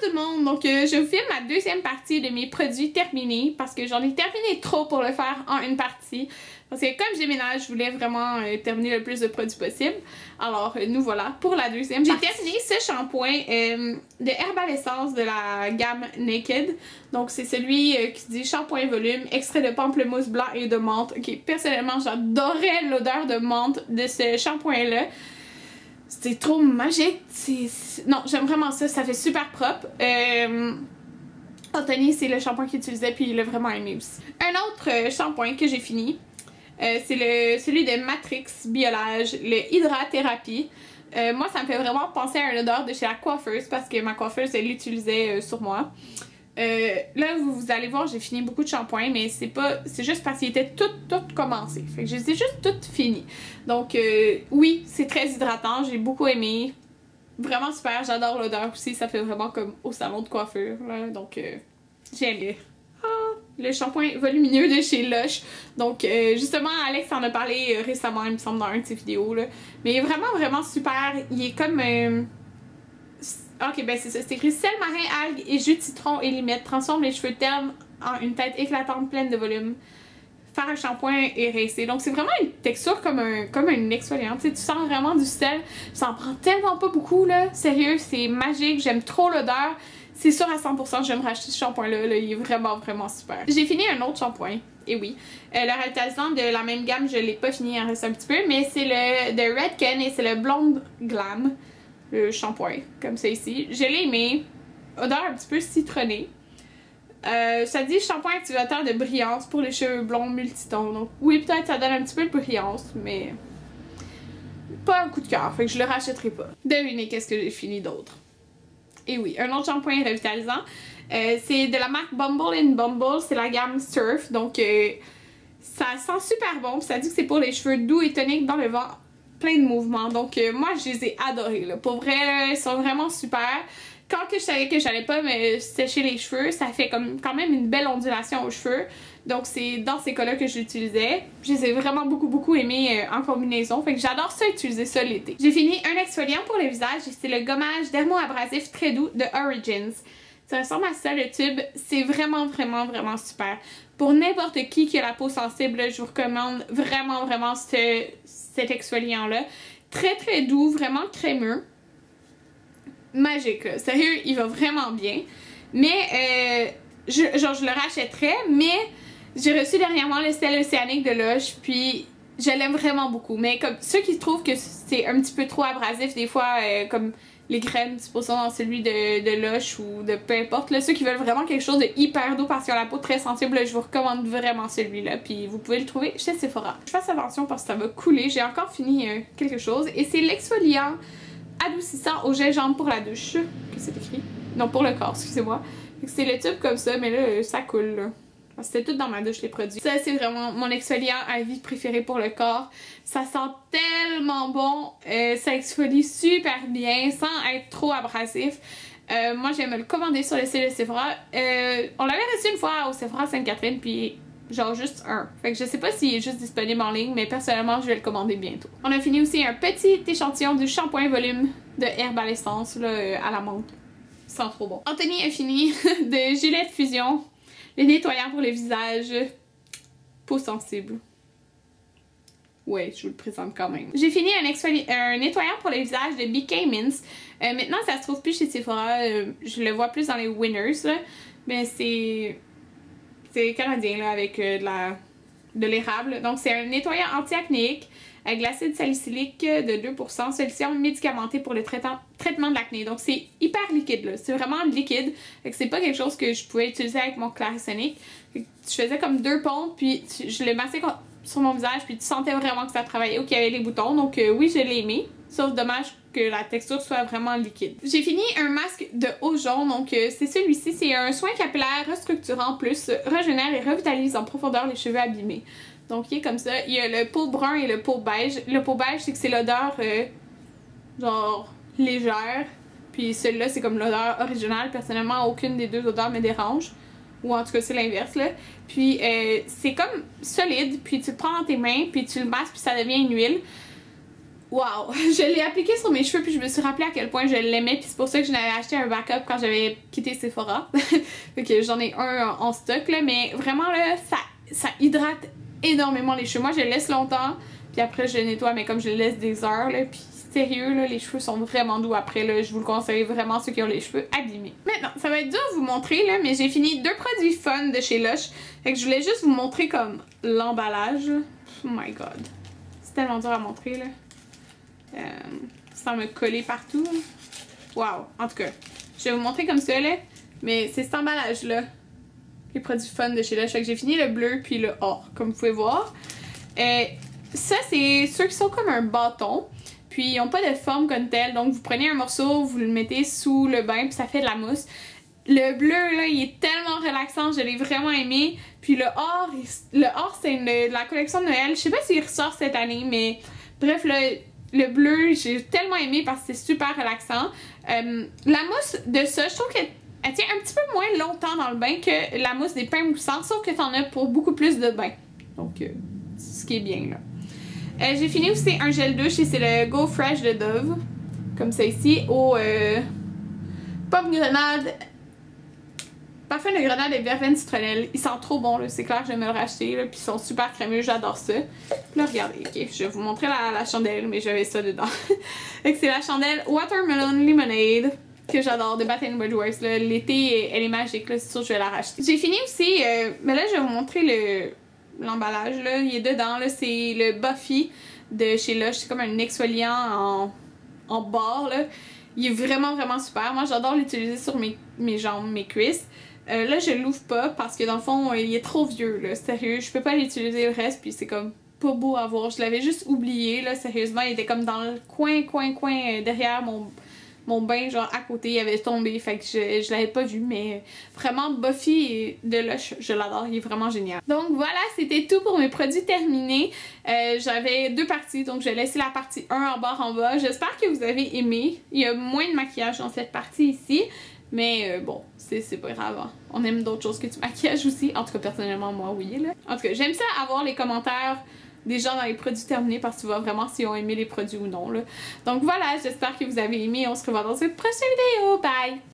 tout le monde, donc je vous filme ma deuxième partie de mes produits terminés parce que j'en ai terminé trop pour le faire en une partie. Parce que comme je déménage, je voulais vraiment terminer le plus de produits possible. Alors nous voilà pour la deuxième partie. J'ai terminé ce shampoing de Herbal Essence de la gamme Naked. Donc c'est celui qui dit shampoing volume, extrait de pamplemousse blanc et de menthe. Ok, personnellement j'adorais l'odeur de menthe de ce shampoing là. C'était trop magique. Non, j'aime vraiment ça. Ça fait super propre. Anthony, c'est le shampoing qu'il utilisait puis il l'a vraiment aimé aussi. Un autre shampoing que j'ai fini, c'est celui de Matrix Biolage, le Hydrathérapie. Moi, ça me fait vraiment penser à une odeur de chez la coiffeuse parce que ma coiffeuse, elle l'utilisait sur moi. Là, vous allez voir, j'ai fini beaucoup de shampoings, mais c'est juste parce qu'ils étaient tout commencés. Fait que je les ai juste toutes finies. Donc, oui, c'est très hydratant, j'ai beaucoup aimé. Vraiment super, j'adore l'odeur aussi, ça fait vraiment comme au salon de coiffure, là. Donc, j'aime. Le shampoing volumineux de chez Lush. Donc, justement, Alex en a parlé récemment, il me semble, dans une de ses vidéos, là. Mais il est vraiment super. Il est comme... Ok, ben c'est ça. C'est écrit sel marin, algues et jus de citron et limette. Transforme les cheveux ternes en une tête éclatante pleine de volume. Faire un shampoing et rincer. Donc, c'est vraiment une texture comme un exfoliant. Tu sais, tu sens vraiment du sel. Ça en prend tellement pas beaucoup, là. Sérieux, c'est magique. J'aime trop l'odeur. C'est sûr à 100%, je vais me racheter ce shampoing-là. Là, il est vraiment super. J'ai fini un autre shampoing. Et oui. Le revitalisant de la même gamme, je l'ai pas fini, il en reste un petit peu. Mais c'est le de Redken et c'est le Blonde Glam. Le shampoing, comme ça ici. Je l'ai aimé. Odeur un petit peu citronnée. Ça dit shampoing activateur de brillance pour les cheveux blonds multitons. Donc oui, peut-être ça donne un petit peu de brillance, mais pas un coup de cœur. Fait que je le rachèterai pas. Devinez qu'est-ce que j'ai fini d'autre. Et oui, un autre shampoing revitalisant. C'est de la marque Bumble & Bumble. C'est la gamme Surf. Donc ça sent super bon. Puis ça dit que c'est pour les cheveux doux et toniques dans le vent. Plein de mouvements. Donc moi je les ai adorés. Là. Pour vrai, là, ils sont vraiment super. Quand que je savais que j'allais pas me sécher les cheveux, ça fait comme quand même une belle ondulation aux cheveux. Donc c'est dans ces cas-là que je l'utilisais. Je les ai vraiment beaucoup aimés en combinaison. Fait que j'adore ça utiliser ça l'été. J'ai fini un exfoliant pour le visage et c'est le gommage dermo-abrasif très doux de Origins. Ça ressemble à ça le tube. C'est vraiment super. Pour n'importe qui a la peau sensible, je vous recommande vraiment cet exfoliant-là. Très doux, vraiment crémeux. Magique, là. Sérieux, il va vraiment bien. Mais, je le rachèterais, mais j'ai reçu dernièrement le sel océanique de Lush, puis je l'aime vraiment beaucoup. Mais comme ceux qui trouvent que c'est un petit peu trop abrasif, des fois, comme les crèmes, supposons dans celui de Lush ou de peu importe, là, ceux qui veulent vraiment quelque chose de hyper doux parce qu'ils ont la peau très sensible, là, je vous recommande vraiment celui-là, puis vous pouvez le trouver chez Sephora. Je fasse attention parce que ça va couler, j'ai encore fini quelque chose, et c'est l'exfoliant adoucissant au gingembre pour la douche. Que c'est écrit? Non, pour le corps, excusez-moi. C'est le tube comme ça, mais là, ça coule, là. C'était tout dans ma douche, les produits. Ça, c'est vraiment mon exfoliant à vie préféré pour le corps. Ça sent tellement bon. Ça exfolie super bien, sans être trop abrasif. Moi, je vais me le commander sur le site de Sephora. On l'avait reçu une fois au Sephora Sainte-Catherine, puis genre juste un. Fait que je sais pas s'il est juste disponible en ligne, mais personnellement, je vais le commander bientôt. On a fini aussi un petit échantillon du shampoing volume de Herbal Essence, là, à la menthe. Ça sent trop bon. Anthony a fini de Gillette Fusion, les nettoyants pour le visage, peau sensible. Ouais, je vous le présente quand même. J'ai fini un nettoyant pour le visage de BK Mints. Maintenant, ça se trouve plus chez Sephora. Je le vois plus dans les Winners, là. Mais c'est canadien, là, avec de l'érable. Donc, c'est un nettoyant anti-acnéique avec de l'acide salicylique de 2%, solution médicamentée pour le traitement de l'acné. Donc, c'est hyper liquide, là. C'est vraiment liquide. Fait que c'est pas quelque chose que je pouvais utiliser avec mon Clarisonic. Je faisais comme 2 pompes, puis je le massais sur mon visage, puis tu sentais vraiment que ça travaillait ou qu'il y avait les boutons. Donc, oui, je l'ai aimé. Sauf dommage que la texture soit vraiment liquide. J'ai fini un masque de eau jaune, donc c'est celui-ci. C'est un soin capillaire restructurant plus, régénère et revitalise en profondeur les cheveux abîmés. Donc il est comme ça. Il y a le pot brun et le pot beige. Le pot beige, c'est que c'est l'odeur genre légère. Puis celui-là, c'est comme l'odeur originale. Personnellement, aucune des deux odeurs me dérange. Ou en tout cas, c'est l'inverse, là. Puis c'est comme solide, puis tu le prends dans tes mains, puis tu le masses, puis ça devient une huile. Wow! Je l'ai appliqué sur mes cheveux puis je me suis rappelé à quel point je l'aimais puis c'est pour ça que je n'avais acheté un backup quand j'avais quitté Sephora. Fait que j'en ai un en stock là, mais vraiment là, ça hydrate énormément les cheveux. Moi je le laisse longtemps puis après je le nettoie, mais comme je le laisse des heures là, puis sérieux là, les cheveux sont vraiment doux après là, je vous le conseille vraiment ceux qui ont les cheveux abîmés. Maintenant, ça va être dur de vous montrer là, mais j'ai fini 2 produits fun de chez Lush. Fait que je voulais juste vous montrer comme l'emballage. Oh my god. C'est tellement dur à montrer là. Sans me coller partout. Wow! En tout cas, je vais vous montrer comme ça là. Mais c'est cet emballage là. Les produits fun de chez Lush. Fait que j'ai fini le bleu puis le or, comme vous pouvez voir. Ça, c'est ceux qui sont comme un bâton. Puis ils n'ont pas de forme comme telle. Donc vous prenez un morceau, vous le mettez sous le bain puis ça fait de la mousse. Le bleu là, il est tellement relaxant, je l'ai vraiment aimé. Puis le or c'est de la collection de Noël. Je sais pas s'il ressort cette année, mais bref, le bleu, j'ai tellement aimé parce que c'est super relaxant. La mousse de ça, je trouve qu'elle tient un petit peu moins longtemps dans le bain que la mousse des pains moussants, sauf que t'en as pour beaucoup plus de bains. Donc, ce qui est bien là. J'ai fini aussi un gel douche et c'est le Go Fresh de Dove. Comme ça ici, au pomme grenade. Parfum de grenade et verveine citronnelle. Ils sentent trop bon, là. C'est clair que je vais me le racheter, là. Puis ils sont super crémeux, j'adore ça. Puis là, regardez, ok, je vais vous montrer la chandelle, mais j'avais ça dedans. Fait que c'est la chandelle Watermelon Lemonade, que j'adore, de Bath & Body Works. L'été, elle est magique, là. C'est sûr que je vais la racheter. J'ai fini aussi, mais là, je vais vous montrer l'emballage, là. Il est dedans, là. C'est le Buffy de chez Lush. C'est comme un exfoliant en barre, là. Il est vraiment, vraiment super. Moi, j'adore l'utiliser sur mes jambes, mes cuisses. Là, je l'ouvre pas parce que dans le fond, il est trop vieux, là. Sérieux, je peux pas l'utiliser le reste, puis c'est comme pas beau à voir. Je l'avais juste oublié, là. Sérieusement, il était comme dans le coin derrière mon bain, genre à côté, il avait tombé. Fait que je l'avais pas vu, mais vraiment, Buffy de Lush, je l'adore. Il est vraiment génial. Donc voilà, c'était tout pour mes produits terminés. J'avais 2 parties, donc je vais laisser la partie 1 en bas en bas. J'espère que vous avez aimé. Il y a moins de maquillage dans cette partie ici. Mais bon, c'est pas grave, hein. On aime d'autres choses que du maquillage aussi. En tout cas, personnellement, moi, oui, là. En tout cas, j'aime ça avoir les commentaires des gens dans les produits terminés parce que tu vois vraiment s'ils ont aimé les produits ou non, là. Donc voilà, j'espère que vous avez aimé. On se revoit dans une prochaine vidéo. Bye!